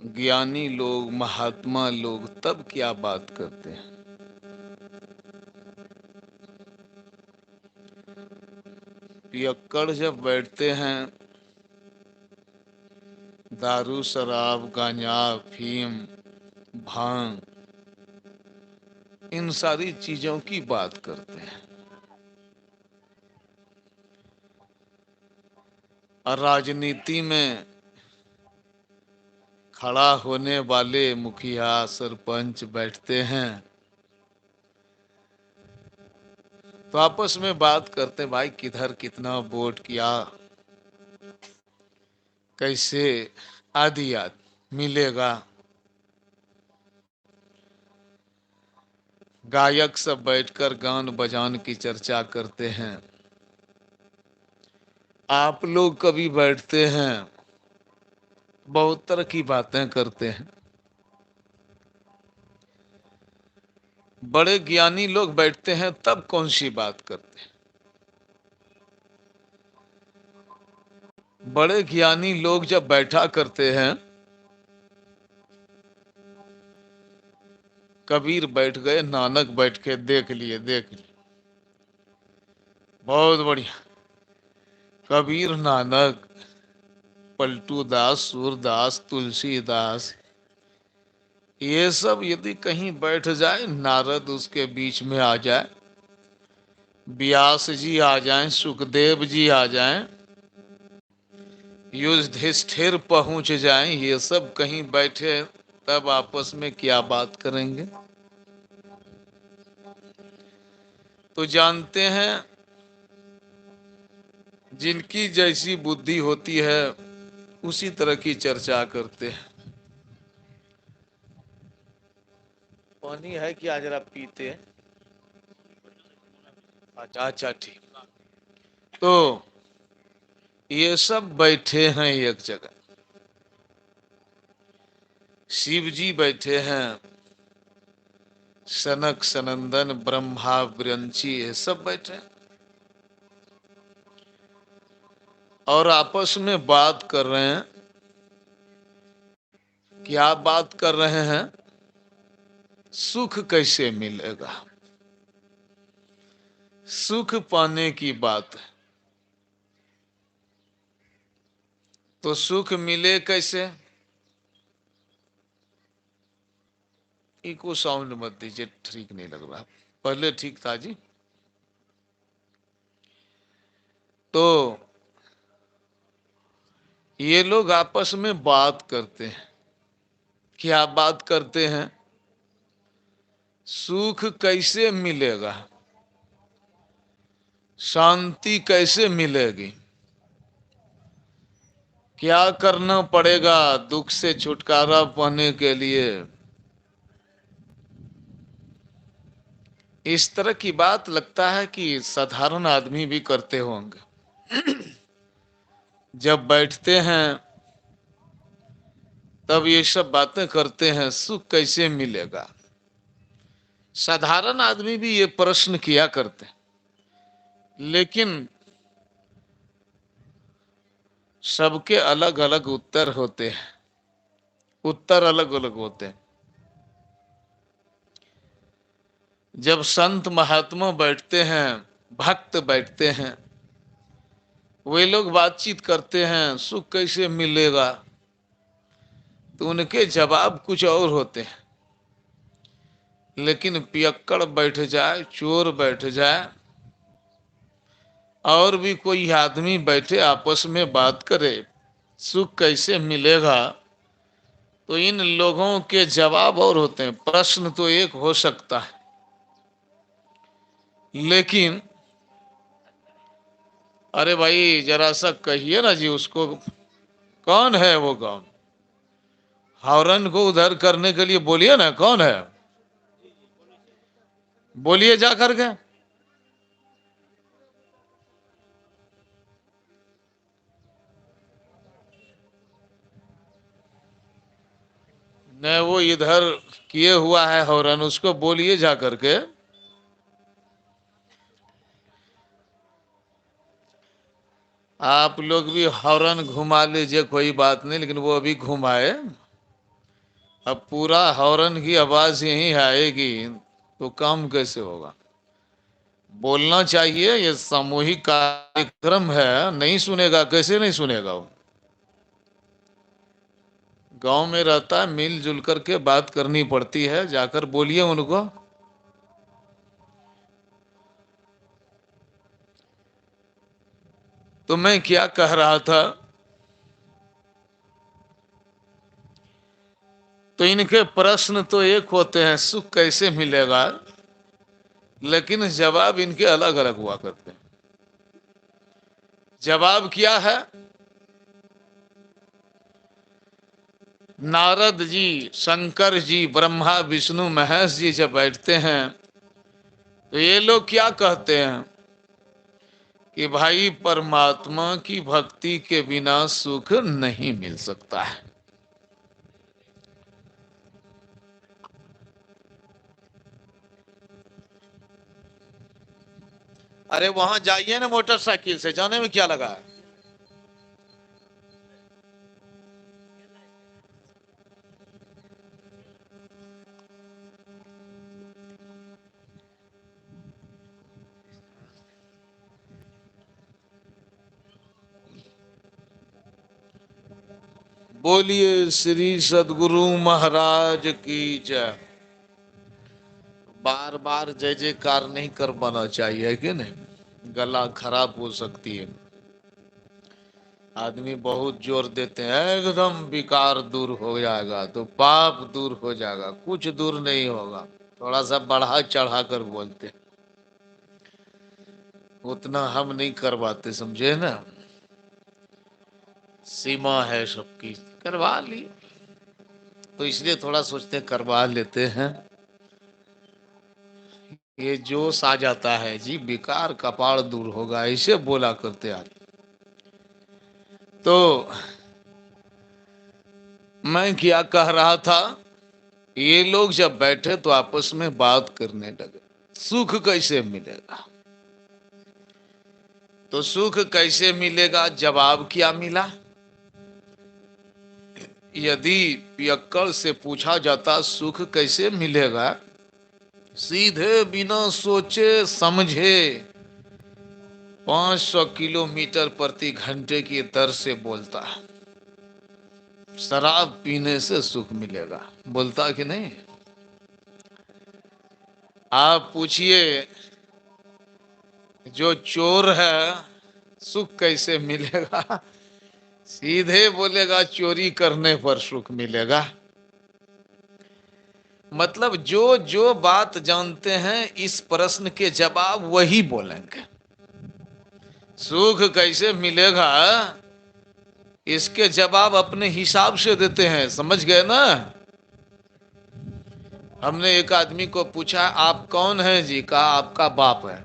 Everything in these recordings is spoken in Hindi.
ज्ञानी लोग, महात्मा लोग तब क्या बात करते हैं। पियक्कड़ जब बैठते हैं, दारू शराब गांजा अफीम भांग इन सारी चीजों की बात करते हैं। और राजनीति में खड़ा होने वाले मुखिया सरपंच बैठते हैं तो आपस में बात करते हैं, भाई किधर कितना वोट किया, कैसे आदि आदि मिलेगा। गायक सब बैठकर गान बजान की चर्चा करते हैं। आप लोग कभी बैठते हैं, बहुत तरह की बातें करते हैं। बड़े ज्ञानी लोग बैठते हैं तब कौन सी बात करते हैं। बड़े ज्ञानी लोग जब बैठा करते हैं, कबीर बैठ गए, नानक बैठ के देख लिए, देख लिए, बहुत बढ़िया। कबीर, नानक, पलटू दास, सूरदास, तुलसीदास, ये सब यदि कहीं बैठ जाए, नारद उसके बीच में आ जाए, व्यास जी आ जाएं, सुखदेव जी आ जाएं, युधिष्ठिर पहुंच जाएं, ये सब कहीं बैठे तब आपस में क्या बात करेंगे। तो जानते हैं, जिनकी जैसी बुद्धि होती है उसी तरह की चर्चा करते हैं। पानी है क्या, जरा पीते हैं। अच्छा अच्छा, ठीक। तो ये सब बैठे हैं एक जगह। शिव जी बैठे हैं, सनक सनंदन ब्रह्मा विरंची ये सब बैठे हैं और आपस में बात कर रहे हैं। क्या बात कर रहे हैं, सुख कैसे मिलेगा, सुख पाने की बात है। तो सुख मिले कैसे। इको साउंड मत दीजिए, ठीक नहीं लग रहा, पहले ठीक था जी। तो ये लोग आपस में बात करते हैं। क्या बात करते हैं, सुख कैसे मिलेगा, शांति कैसे मिलेगी, क्या करना पड़ेगा दुख से छुटकारा पाने के लिए। इस तरह की बात लगता है कि साधारण आदमी भी करते होंगे। जब बैठते हैं तब ये सब बातें करते हैं, सुख कैसे मिलेगा। साधारण आदमी भी ये प्रश्न किया करते हैं, लेकिन सबके अलग अलग उत्तर होते हैं, उत्तर अलग अलग होते हैं। जब संत महात्मा बैठते हैं, भक्त बैठते हैं, वे लोग बातचीत करते हैं सुख कैसे मिलेगा, तो उनके जवाब कुछ और होते हैं। लेकिन पियक्कड़ बैठ जाए, चोर बैठ जाए, और भी कोई आदमी बैठे आपस में बात करे सुख कैसे मिलेगा, तो इन लोगों के जवाब और होते हैं। प्रश्न तो एक हो सकता है, लेकिन अरे भाई जरा सा कहिए ना जी उसको, कौन है वो, कौन हॉर्न को उधर करने के लिए बोलिए ना, कौन है, बोलिए जा करके। न वो इधर किए हुआ है हॉर्न, उसको बोलिए जा करके। आप लोग भी हॉर्न घुमा लीजिए, कोई बात नहीं, लेकिन वो अभी घुमाए। अब पूरा हॉर्न की आवाज यहीं आएगी तो काम कैसे होगा? बोलना चाहिए, ये सामूहिक कार्यक्रम है, नहीं सुनेगा, कैसे नहीं सुनेगा वो? गांव में रहता है, मिलजुल करके बात करनी पड़ती है, जाकर बोलिए उनको। तो मैं क्या कह रहा था, तो इनके प्रश्न तो एक होते हैं, सुख कैसे मिलेगा, लेकिन जवाब इनके अलग अलग हुआ करते हैं। जवाब क्या है? नारद जी, शंकर जी, ब्रह्मा विष्णु महेश जी जब बैठते हैं तो ये लोग क्या कहते हैं कि भाई परमात्मा की भक्ति के बिना सुख नहीं मिल सकता है। अरे वहां जाइए ना मोटरसाइकिल से, जाने में क्या लगा है? बोलिए श्री सदगुरु महाराज की जय। बार बार जय जयकार नहीं कर पाना चाहिए कि नहीं, गला खराब हो सकती है। आदमी बहुत जोर देते हैं एकदम विकार दूर हो जाएगा, तो पाप दूर हो जाएगा, कुछ दूर नहीं होगा। थोड़ा सा बढ़ा चढ़ा कर बोलते हैं, उतना हम नहीं करवाते, समझे ना। सीमा है सबकी, करवा ली तो इसलिए थोड़ा सोचते हैं करवा लेते हैं। ये जोश आ जाता है जी, विकार कपाड़ दूर होगा, ऐसे बोला करते आज। तो मैं क्या कह रहा था, ये लोग जब बैठे तो आपस में बात करने लगे, सुख कैसे मिलेगा। तो सुख कैसे मिलेगा, जवाब क्या मिला? यदि पियक्कड़ से पूछा जाता सुख कैसे मिलेगा, सीधे बिना सोचे समझे 500 किलोमीटर प्रति घंटे की दर से बोलता है, शराब पीने से सुख मिलेगा। बोलता कि नहीं? आप पूछिए जो चोर है सुख कैसे मिलेगा, सीधे बोलेगा चोरी करने पर सुख मिलेगा। मतलब जो जो बात जानते हैं इस प्रश्न के जवाब वही बोलेंगे। सुख कैसे मिलेगा इसके जवाब अपने हिसाब से देते हैं, समझ गए ना। हमने एक आदमी को पूछा आप कौन हैं जी, कहा आपका बाप है।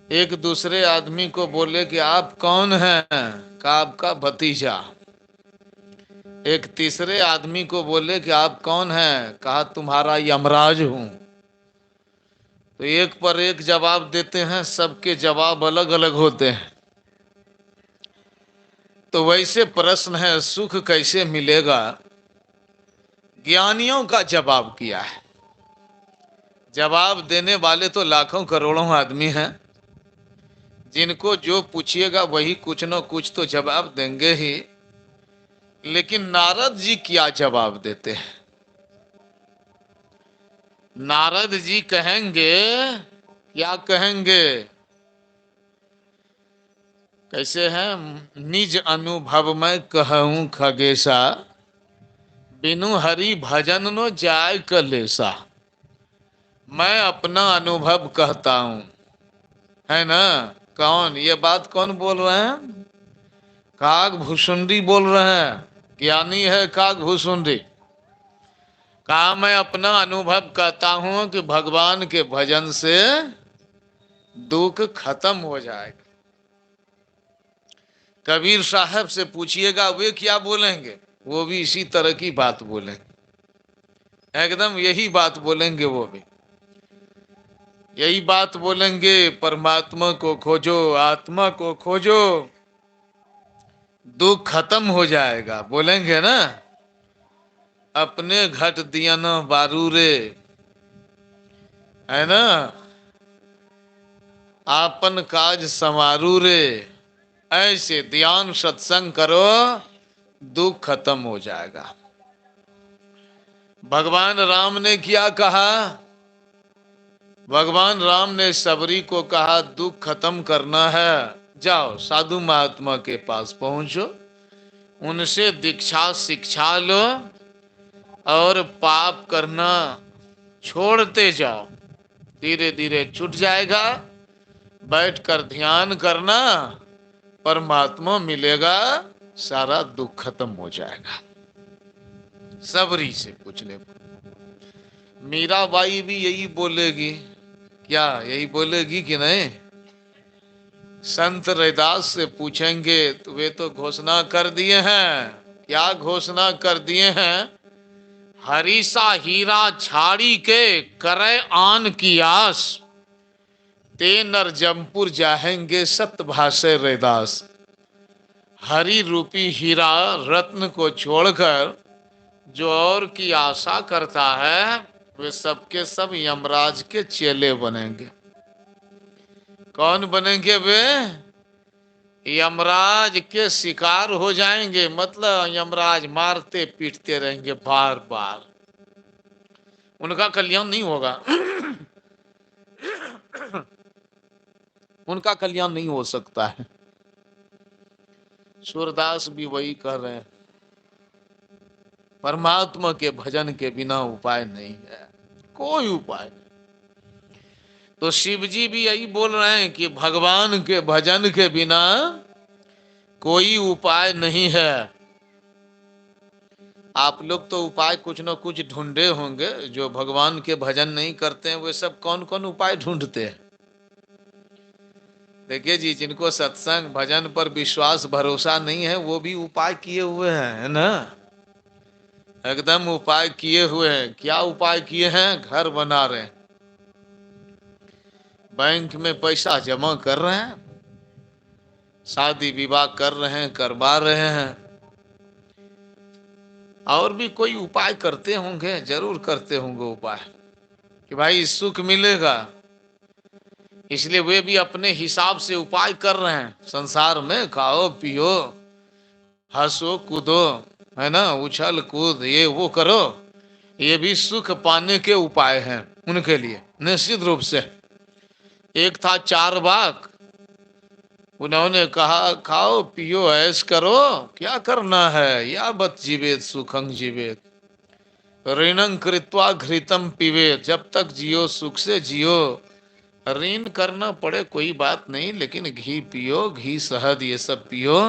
एक दूसरे आदमी को बोले कि आप कौन हैं, कहा आपका भतीजा। एक तीसरे आदमी को बोले कि आप कौन हैं, कहा तुम्हारा यमराज हूं। तो एक पर एक जवाब देते हैं, सबके जवाब अलग अलग होते हैं। तो वैसे प्रश्न है सुख कैसे मिलेगा, ज्ञानियों का जवाब किया है। जवाब देने वाले तो लाखों करोड़ों आदमी हैं, जिनको जो पूछिएगा वही कुछ न कुछ तो जवाब देंगे ही। लेकिन नारद जी क्या जवाब देते हैं? नारद जी कहेंगे, क्या कहेंगे, कैसे हैं, निज अनुभव में कहूं खगेशा, बिनु हरि भजन नो जाय कलेसा। मैं अपना अनुभव कहता हूं, है ना। कौन ये बात कौन बोल रहे हैं? काग भूसुंडी बोल रहे हैं, ज्ञानी है काग भूसुंडी। कहा मैं अपना अनुभव कहता हूं कि भगवान के भजन से दुख खत्म हो जाएगा। कबीर साहब से पूछिएगा वे क्या बोलेंगे, वो भी इसी तरह की बात बोलेंगे, एकदम यही बात बोलेंगे। वो भी यही बात बोलेंगे, परमात्मा को खोजो, आत्मा को खोजो, दुख खत्म हो जाएगा, बोलेंगे ना। अपने घट दिया न बारू रे, है ना, आपन काज समारू रे। ऐसे ध्यान सत्संग करो, दुख खत्म हो जाएगा। भगवान राम ने क्या कहा? भगवान राम ने सबरी को कहा, दुख खत्म करना है, जाओ साधु महात्मा के पास पहुंचो, उनसे दीक्षा शिक्षा लो और पाप करना छोड़ते जाओ, धीरे धीरे छूट जाएगा। बैठकर ध्यान करना, परमात्मा मिलेगा, सारा दुख खत्म हो जाएगा। सबरी से पूछ ले। मीराबाई भी यही बोलेगी, क्या यही बोलेगी कि नहीं? संत रैदास से पूछेंगे तो वे तो घोषणा कर दिए हैं। क्या घोषणा कर दिए हैं? हरीसा हीरा छाड़ी के करे आन की आस, ते नर जमपुर जाएंगे सत्य भाषे रैदास। हरि रूपी हीरा रत्न को छोड़कर जो और की आशा करता है, वे सबके सब यमराज के चेले बनेंगे। कौन बनेंगे वे? यमराज के शिकार हो जाएंगे, मतलब यमराज मारते पीटते रहेंगे बार बार, उनका कल्याण नहीं होगा। उनका कल्याण नहीं हो सकता है। सूरदास भी वही कर रहे हैं, परमात्मा के भजन के बिना उपाय नहीं है, कोई उपाय नहीं। तो शिव जी भी यही बोल रहे हैं कि भगवान के भजन के बिना कोई उपाय नहीं है। आप लोग तो उपाय कुछ न कुछ ढूंढे होंगे, जो भगवान के भजन नहीं करते हैं वे सब कौन कौन उपाय ढूंढते हैं? देखिए जी, जिनको सत्संग भजन पर विश्वास भरोसा नहीं है वो भी उपाय किए हुए हैं, है ना, एकदम उपाय किए हुए हैं। क्या उपाय किए हैं? घर बना रहे हैं, बैंक में पैसा जमा कर रहे हैं, शादी विवाह कर रहे हैं, करवा रहे हैं, और भी कोई उपाय करते होंगे, जरूर करते होंगे उपाय कि भाई सुख मिलेगा, इसलिए वे भी अपने हिसाब से उपाय कर रहे हैं। संसार में खाओ पियो हंसो कूदो, है ना, उछल कूद ये वो करो, ये भी सुख पाने के उपाय हैं उनके लिए निश्चित रूप से। एक था चारवाक, उन्होंने कहा खाओ पियो ऐश करो, क्या करना है, या बत जीवेत सुखं जीवेत, ऋणं कृत्वा घृतम पीवेत, जब तक जियो सुख से जियो, ऋण करना पड़े कोई बात नहीं, लेकिन घी पियो, घी शहद ये सब पियो,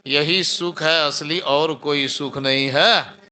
यही सुख है असली, और कोई सुख नहीं है।